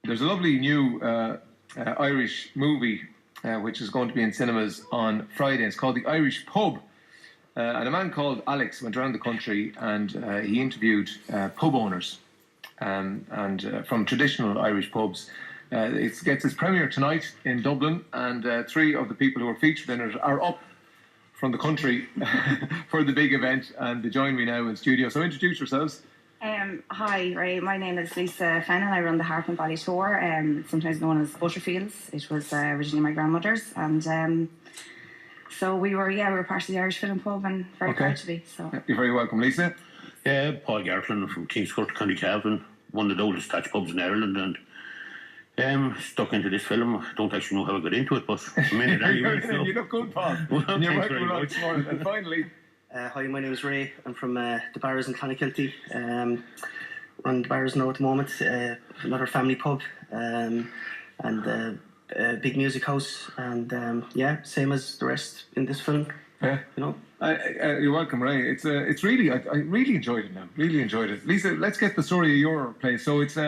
There's a lovely new Irish movie which is going to be in cinemas on Friday. It's called The Irish Pub. And a man called Alex went around the country and he interviewed pub owners and from traditional Irish pubs. It gets its premiere tonight in Dublin, and three of the people who are featured in it are up from the country for the big event, and they join me now in studio. So introduce yourselves. Hi, Ray. My name is Lisa Fennan. I run the Harp and Valley Tour, sometimes known as Butterfields. It was originally my grandmother's, and so we were part of the Irish Film Pub, and very proud to be. So you're very welcome, Lisa. Yeah, Paul Gartland from Kingscourt, County Cavan, one of the oldest thatch pubs in Ireland, and stuck into this film. I don't actually know how I got into it, but I'm in it anyway. So. You look good, Paul. Well, and you're thanks welcome very along much. this morning. And finally, hi, my name is Ray. I'm from the Barrows in Clonakilty. Run the Barrows now at the moment. Another family pub, and a big music house, and same as the rest in this film. Yeah. You know. You're welcome, Ray. It's really I really enjoyed it now. Really enjoyed it. Lisa, let's get the story of your place. So it's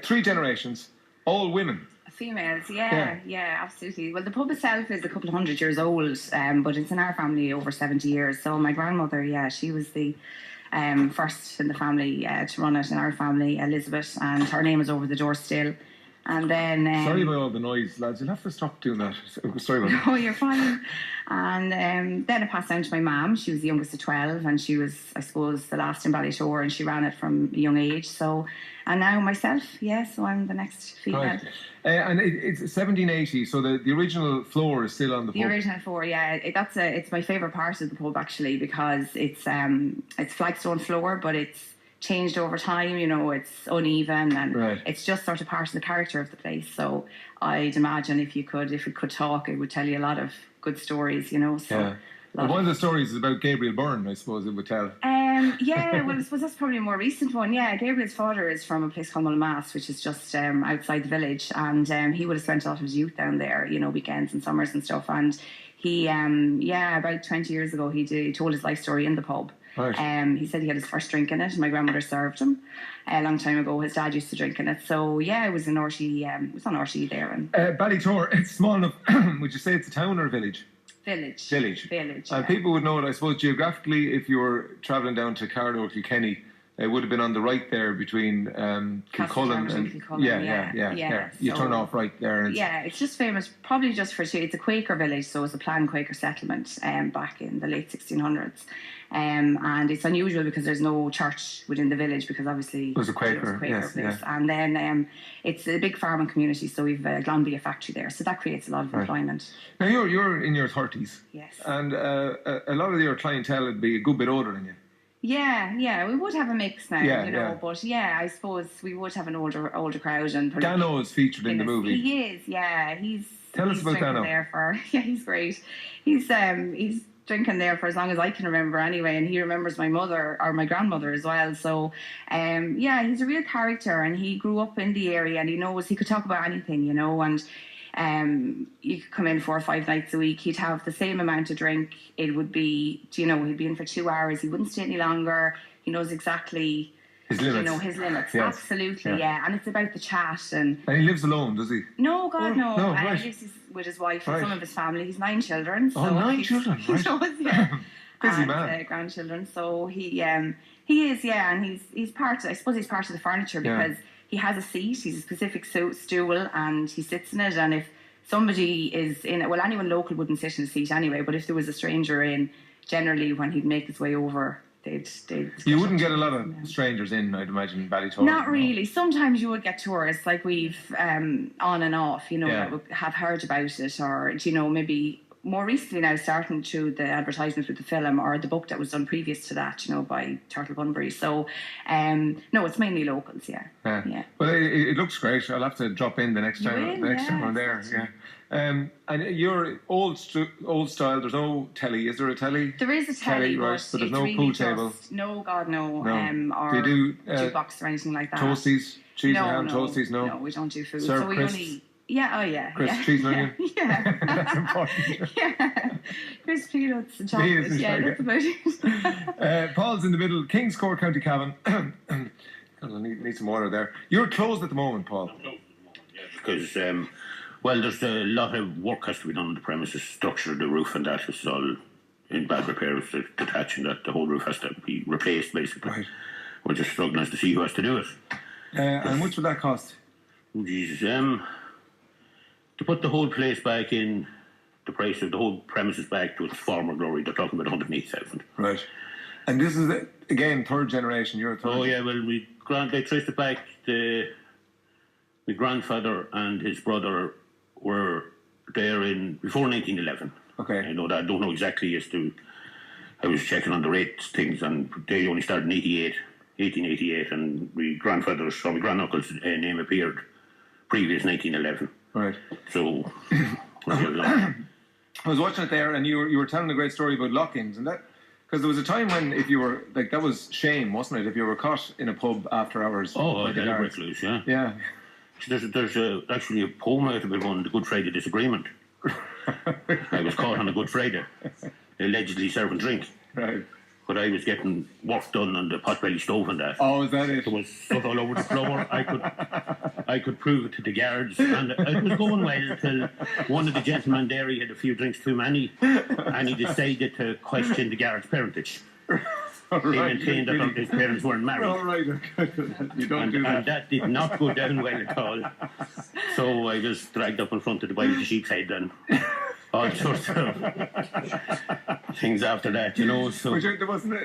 three generations, all women. females, yeah, absolutely. Well, the pub itself is a couple of 100 years old, but it's in our family over 70 years. So my grandmother, she was the first in the family to run it in our family, Elizabeth, and her name is over the door still. And then sorry about all the noise, lads. You'll have to stop doing that. Sorry about that. No, you're fine. And then it passed down to my mum. She was the youngest of 12, and she was, I suppose, the last in Ballyshore, and she ran it from a young age. So, and now myself, so I'm the next female. Right. And it's 1780, so the original floor is still on the pub. The original floor, it's my favourite part of the pub actually, because it's flagstone floor, but it's changed over time, it's uneven, and it's just sort of part of the character of the place. So I'd imagine if it could talk, it would tell you a lot of good stories, so well, one of the stories is about Gabriel Byrne, I suppose it would tell. Well, I suppose that's probably a more recent one. Gabriel's father is from a place called Mullamass, which is just outside the village, and he would have spent a lot of his youth down there, weekends and summers and stuff. And he about 20 years ago he told his life story in the pub. Right. He said he had his first drink in it, and my grandmother served him a long time ago. His dad used to drink in it, so it was in RT. It was on RT there. And Ballytor, it's small enough. Would you say it's a town or a village? Village. And people would know it, I suppose, geographically. If you were travelling down to Carlow or Kilkenny, it would have been on the right there between Kilcullen and Kilcullen. You turn off right there. And it's just famous, probably just for it's a Quaker village, so it's a planned Quaker settlement back in the late 1600s. And it's unusual because there's no church within the village, because obviously it was a Quaker place. And then it's a big farming community, so we've a Glanbia factory there, so that creates a lot of employment. Now you're in your 30s. Yes. And a lot of your clientele would be a good bit older than you. Yeah, we would have a mix now, but I suppose we would have an older crowd. And Dano is featured in the movie. He is, Tell us about Dano. He's great. He's drinking there for as long as I can remember anyway, and he remembers my mother or my grandmother as well. So he's a real character, and he grew up in the area, and he could talk about anything, and you could come in 4 or 5 nights a week. He'd have the same amount of drink. It would be, he'd be in for 2 hours. He wouldn't stay any longer. He knows exactly his limits. His limits. Yes. Absolutely, and it's about the chat. And he lives alone, does he? No, God, no. Right. He lives with his wife and some of his family. He's 9 children. So 9 children, He does, Busy and, man. Grandchildren. So he is, and he's part of the furniture, because he has a seat. He's a specific stool, and he sits in it. And if somebody is in it, well, anyone local wouldn't sit in a seat anyway, but if there was a stranger in, generally when he'd make his way over, they'd you wouldn't get a lot of strangers in, I'd imagine, Ballytor. Not really. Sometimes you would get tourists, like we've on and off, that would have heard about it, or maybe more recently now starting through the advertisement with the film or the book that was done previous to that, by Turtle Bunbury. So no, it's mainly locals. Well, it looks great. I'll have to drop in the next time I'm there. And you're old style. There's no telly. Is there a telly? There is a telly, right, but there's no pool table. No, God, no. Or do you do jukebox or anything like that? Toasties, cheese and ham toasties. No, we don't do food. Serve so we crisps. only. Crisp cheese and onion. That's important. Crisp peanuts and chocolate. That's about it. Paul's in the middle. Kingscourt, County Cavan. God, I need some water there. You're closed at the moment, Paul. because, well, there's a lot of work has to be done on the premises, structure, the roof and that is all in bad repair. It's detached and that the whole roof has to be replaced, basically. Right. We're just struggling as to see who has to do it. And much would that cost? Oh, Jesus. To put the whole place back in, the price of the whole premises back to its former glory, they're talking about 180,000. Right. And this is, again, third generation. You're a third. Oh, yeah, well, they traced it back. My grandfather and his brother were there before 1911. Okay. I know that. I don't know exactly as to. I was checking on the rates things, and they only started in 1888, and my grandfather's or my granduncle's name appeared previous 1911. Right. So. I was watching it there, and you were telling a great story about lock-ins, and that because there was a time when if you were like that was shame, wasn't it? If you were caught in a pub after hours. Oh, by the I'll guards. break loose, yeah. Yeah. There's actually a poem out of it on the Good Friday Disagreement. I was caught on a Good Friday, allegedly serving drink. Right. But I was getting work done on the potbelly stove and that. Oh, is that it? There was stuff all over the floor. I could prove it to the guards, and it was going well till one of the gentlemen there, he had a few drinks too many, and he decided to question the guards' parentage. All He right. maintained that his parents weren't married. All right. Okay. You don't do And that. that did not go down well at all. So I was dragged up in front of the Bible the sheep's head and all sorts of things after that, you know. So But there wasn't.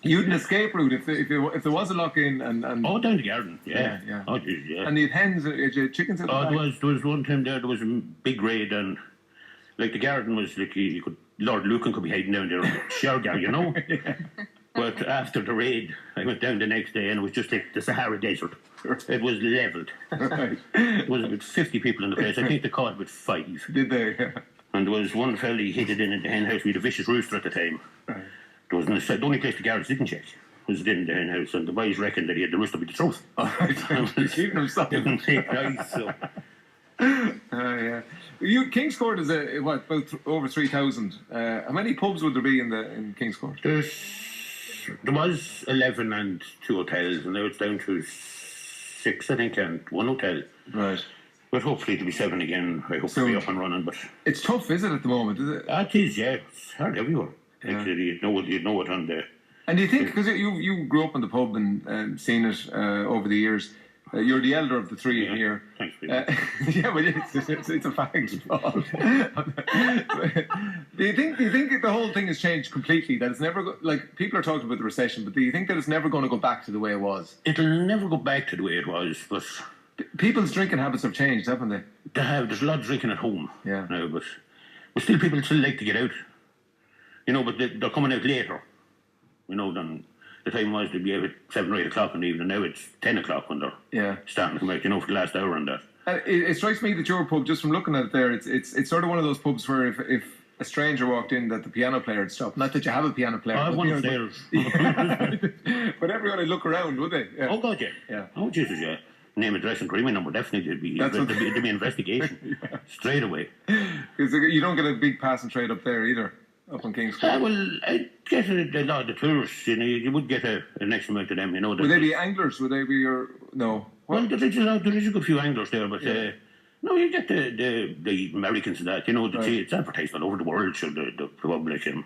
You had an escape route if there was a lock-in and down the garden, yeah. Yeah. Oh, geez, yeah. and you had hens, you had chickens at the Oh, back. there was one time there was a big raid and like the garden was like you could Lord Lucan could be hiding down there, Shergar, you know. But after the raid, I went down the next day and it was just like the Sahara Desert. It was levelled. Right. It was about 50 people in the place. I think they caught about 5. Did they? Yeah. And there was one fella he hid it in the hen house. We had a vicious rooster at the time. Right. There was the only place the guards didn't check was in the hen house, and the boys reckoned that he had the rooster with the truth. All right. Keeping them silent. Didn't take nice, so. Yeah. King's Court is about over 3,000. How many pubs would there be in King's Court? There was 11 and 2 hotels, and now it's down to 6, I think, and 1 hotel. Right. But hopefully it'll be 7 again. I hope So- to be up and running. But It's tough, is it, at the moment? Is it? it is, yeah. It's hard everywhere. Yeah. Actually, you'd know it on the. And do you think because you grew up in the pub and seen it over the years? You're the elder of the three Yeah. here. Thanks, Peter. Yeah, but it's a fact, Paul. do you think the whole thing has changed completely? That it's never like people are talking about the recession, but do you think that it's never going to go back to the way it was? It'll never go back to the way it was, but People's drinking habits have changed, haven't they? there's a lot of drinking at home Yeah. now, but still people still like to get out. You know, but they're coming out later. You know, than the time was they'd be out at 7 or 8 o'clock in the evening. Now it's 10 o'clock when they're Yeah. starting to come out, you know, for the last hour and that. It strikes me that your pub, just from looking at it there, it's sort of one of those pubs where if a stranger walked in, that the piano player would stop. Not that you have a piano player. I have but, one you know, upstairs. but everyone would look around, would they? Yeah. Oh, God, yeah. Yeah. Oh, Jesus, yeah. Name, address, and creamy number, definitely. There'd be an investigation straight away. Because you don't get a big pass and trade up there either, up on King's Court. Well, I'd get a lot of the tourists, you know, you would get an extra amount of them, you know. Would they be anglers? Would they be your... No. Well, there is a good few anglers there, but no, you get the Americans and that, you know, it's advertised all over the world, so the public and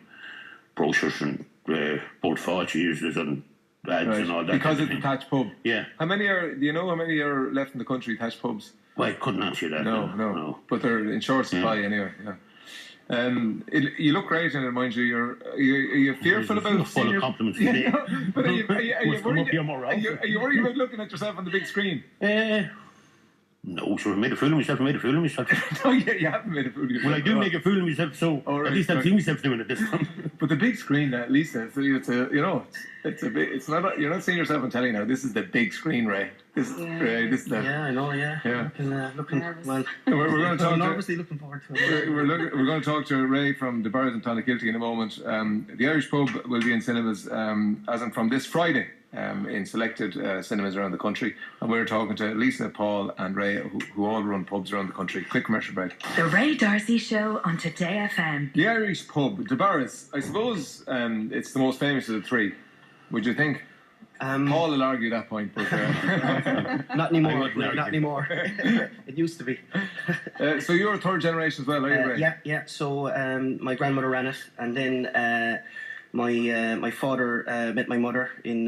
brochures and both fortunes and ads and all that. Because kind of it's a thing. thatched pub. Yeah. Do you know how many are left in the country, thatched pubs? Well, I couldn't answer that. No. But they're in short supply anyway, yeah. You look great in it, mind you. Are you fearful about full seeing of compliments Yeah, today. but are you Must come up your morale. are you worried about looking at yourself on the big screen? No, sure, I made a fool of myself. No, you haven't made a fool of yourself. Well, I do make a fool of myself, so right, at least I've right. seen myself doing it this time. But the big screen, at least it's a big. It's not. You're not seeing yourself on telly now. This is the big screen, Ray. This is Ray. This is the. Yeah, I know. Yeah. Yeah. Looking Nervous. well. We're going to talk. Nervously looking forward to it. We're going to talk to Ray from the Bars in Clonakilty in a moment. The Irish Pub will be in cinemas as in from this Friday in selected cinemas around the country. And we're talking to Lisa, Paul and Ray, who all run pubs around the country. Quick commercial break. The Ray Darcy Show on Today FM. The Irish Pub, the Barras, I suppose it's the most famous of the three. Would you think? Paul will argue that point, but Not anymore. wouldn't argue. Not anymore. It used to be. so you're a third generation as well, are you, Ray? Yeah. So my grandmother ran it, and then my father met my mother in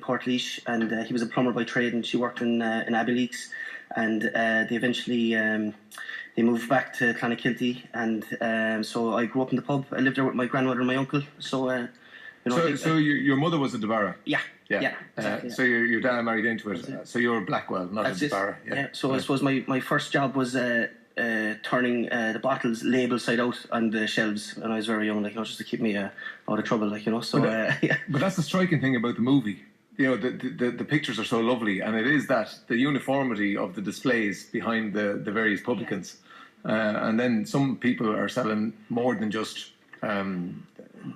Portlaoise, and he was a plumber by trade, and she worked in Abbeyleix, and they eventually they moved back to Clonakilty, and so I grew up in the pub. I lived there with my grandmother and my uncle. So So your mother was a DeBarra? yeah. Exactly. So your dad married into it. So you're Blackwell, not That's a it. DeBarra. Yeah. So I suppose my first job was turning the bottles label side out on the shelves when I was very young, just to keep me out of trouble, So yeah. But that's the striking thing about the movie. The pictures are so lovely, and it is that the uniformity of the displays behind the various publicans. And then some people are selling more than just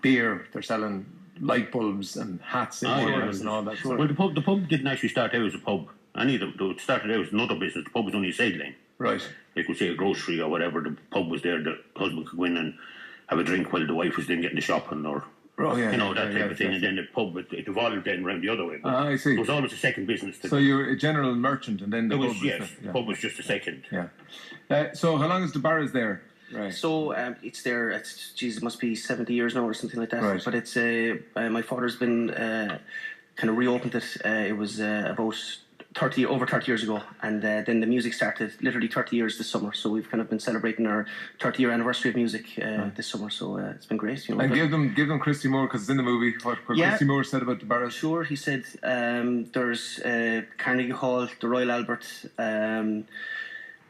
beer. They're selling light bulbs and hats and corners and all that. Sort Well, of. the pub didn't actually start out as a pub. Any of them, though, it started out as another business. The pub was only a sideline. Right. Like we say, a grocery or whatever. The pub was there. The husband could go in and have a drink while the wife was then getting the shopping, or Oh, yeah, that type of thing. yeah. And then the pub, it evolved then around the other way. But I see. it was always a second business. So you're a general merchant, and then the it pub was, was yes, the- the pub was just a second. Yeah. So how long is DeBarra's there? Right. So it's there. It must be 70 years now or something like that. Right. But it's my father's been kind of reopened it. It was about over 30 years ago, and then the music started literally 30 years this summer. So we've kind of been celebrating our 30-year anniversary of music this summer. So it's been great. And give them Christy Moore, because it's in the movie. What Christy Moore said about DeBarra's. Sure, he said there's Carnegie Hall, the Royal Albert.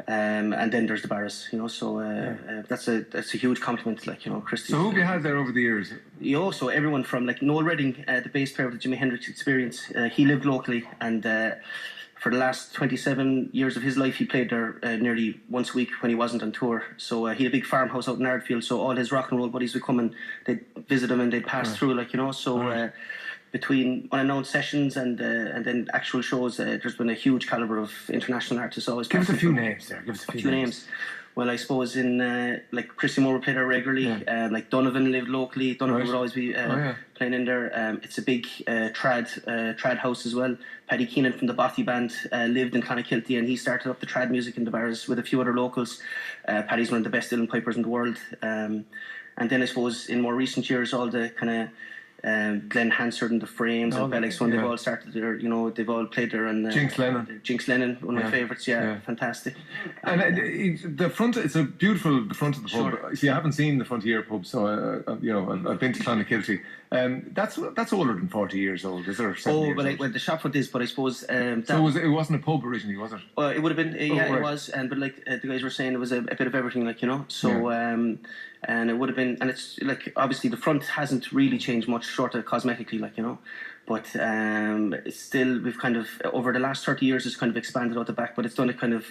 And then there's the Barras, so that's a huge compliment, Christy. So who have you had there over the years? So everyone from Noel Redding, the bass player of the Jimi Hendrix Experience, he lived locally, and for the last 27 years of his life, he played there nearly once a week when he wasn't on tour. So he had a big farmhouse out in Ardfield, so all his rock and roll buddies would come and they'd visit him and they'd pass through, So between unannounced sessions and then actual shows, there's been a huge caliber of international artists always. Give us a passing few through. names there. Give us a Few names. Well, I suppose in Christy Moore would play there regularly. Donovan lived locally. Donovan would always be playing in there. It's a big trad house as well. Paddy Keenan from the Bothy band lived in Clonakilty, and he started up the trad music in the bars with a few other locals. Paddy's one of the best uilleann pipers in the world. And then I suppose in more recent years, all the kind of Glenn Hansard and the Frames and Bellix One, they've all started there, they've all played there. And Jinx Lennon, one of my favourites, fantastic. And the front, it's a beautiful, the front of the pub. See, I haven't seen the Frontier pub, so I've been to Clonakilty. That's older than 40 years old, is there? Well, the shop front is, but I suppose so it wasn't a pub originally, was it? It would have been, right. It was, but the guys were saying, it was a bit of everything, So and it would have been, and it's obviously the front hasn't really changed much, short of cosmetically, but it's still, we've kind of over the last 30 years it's kind of expanded out the back, but it's done it kind of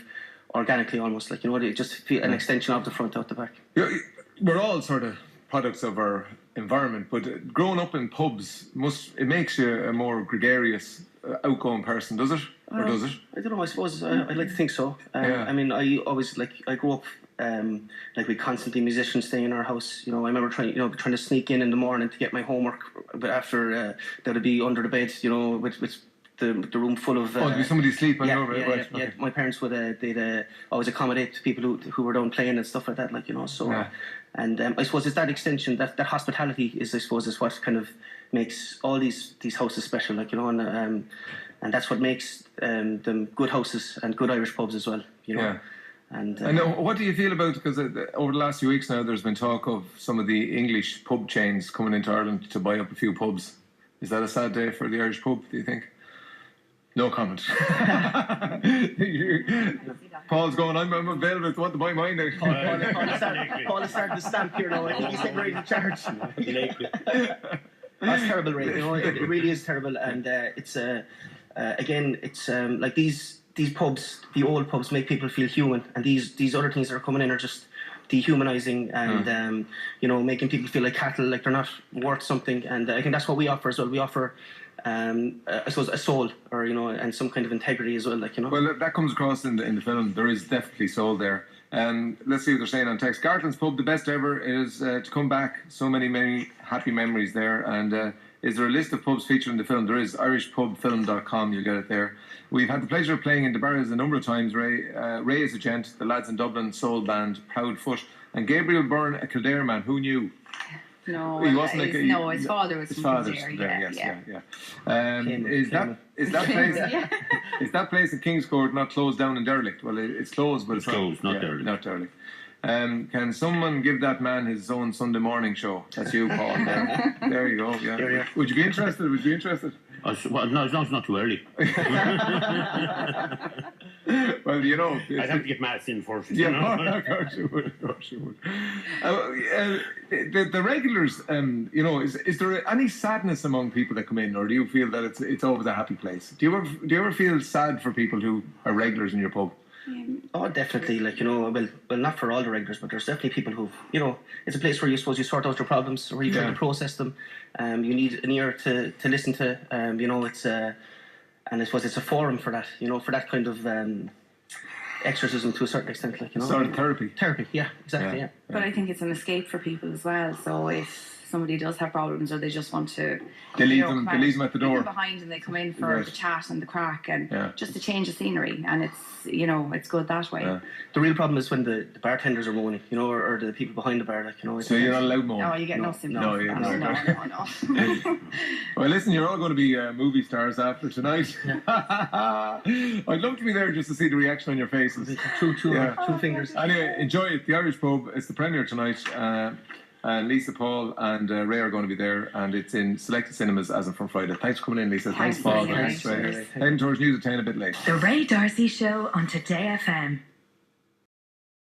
organically almost, it just feel an extension of the front out the back. We're all sort of products of our environment, but growing up in pubs makes you a more gregarious, outgoing person, does it? Or does it? I don't know, I suppose I'd like to think so. I mean, I always I grew up we constantly musicians staying in our house. I remember trying to sneak in the morning to get my homework, but after that would be under the bed, with the room full of. There'd be somebody sleeping over it, right? Yeah. My parents would they'd always accommodate people who were down playing and stuff like that, So, and I suppose it's that extension, that hospitality is, I suppose, is what kind of makes all these houses special, and that's what makes them good houses and good Irish pubs as well, Yeah. And what do you feel about, because over the last few weeks now there's been talk of some of the English pub chains coming into Ireland to buy up a few pubs. Is that a sad day for the Irish pub, do you think? No comment. Paul's going, I'm available if you want to buy mine now. Paul is starting to stamp here now. I think he's getting ready to charge. That's terrible, Ray. It really is terrible, and it's again, it's these pubs, the old pubs, make people feel human, and these other things that are coming in are just dehumanizing and making people feel like cattle, like they're not worth something. And I think that's what we offer as well. We offer, I suppose, a soul, or and some kind of integrity as well, Well, that comes across in the film. There is definitely soul there. Let's see what they're saying on text. Gartland's pub, the best ever. It is to come back. So many happy memories there, and is there a list of pubs featured in the film? There is. irishpubfilm.com, you'll get it there. We've had the pleasure of playing in DeBarras a number of times. Ray is a gent, the lads in Dublin, soul band, Proud Foot, and Gabriel Byrne, a Kildare man. Who knew? No, He wasn't like no, his father was his from father's Kildare, from there, yeah. yes, yeah. Is that place is that place in Kingscourt not closed down and derelict? Well, it's closed, but It's closed, not derelict. Not derelict. Can someone give that man his own Sunday morning show? That's you, Paul. There you go. Yeah. Here. Would you be interested? Would you be interested? Well, no, as long as it's not too early. Well, you know, I'd have to get maths in first. yeah, You know? of course you would. Of course you would. The regulars, you know, is there any sadness among people that come in, or do you feel that it's always a happy place? Do you ever feel sad for people who are regulars in your pub? Oh, definitely. Like, you know, well, not for all the regulars, but there's definitely people who, you know, it's a place where you suppose you sort out your problems, where you try to process them. You need an ear to listen to. You know, it's and I suppose it's a forum for that. You know, for that kind of exorcism to a certain extent. Like, you know, Sort of therapy. Therapy, yeah, exactly, yeah. But I think it's an escape for people as well. So if somebody does have problems or they just want to, They leave come them out, at the leave door. them behind and they come in for Right. the chat and the crack and Yeah. just to change the scenery. And it's, you know, it's good that way. Yeah. The real problem is when the bartenders are moaning, you know, or the people behind the bar, like, you know. So you're not allowed more. No, you get nothing. No, for yeah, that. no. No. Well, listen, you're all going to be movie stars after tonight. I'd love to be there just to see the reaction on your faces. Two Yeah. fingers. Anyway, enjoy it. The Irish Pub. It's the premiere tonight. And Lisa, Paul, and Ray are going to be there, and it's in selected cinemas as of from Friday. Thanks for coming in, Lisa. Thanks, Thanks, Paul. Ray. Thanks, Ray. Heading towards News at 10 a bit late. The Ray Darcy Show on Today FM.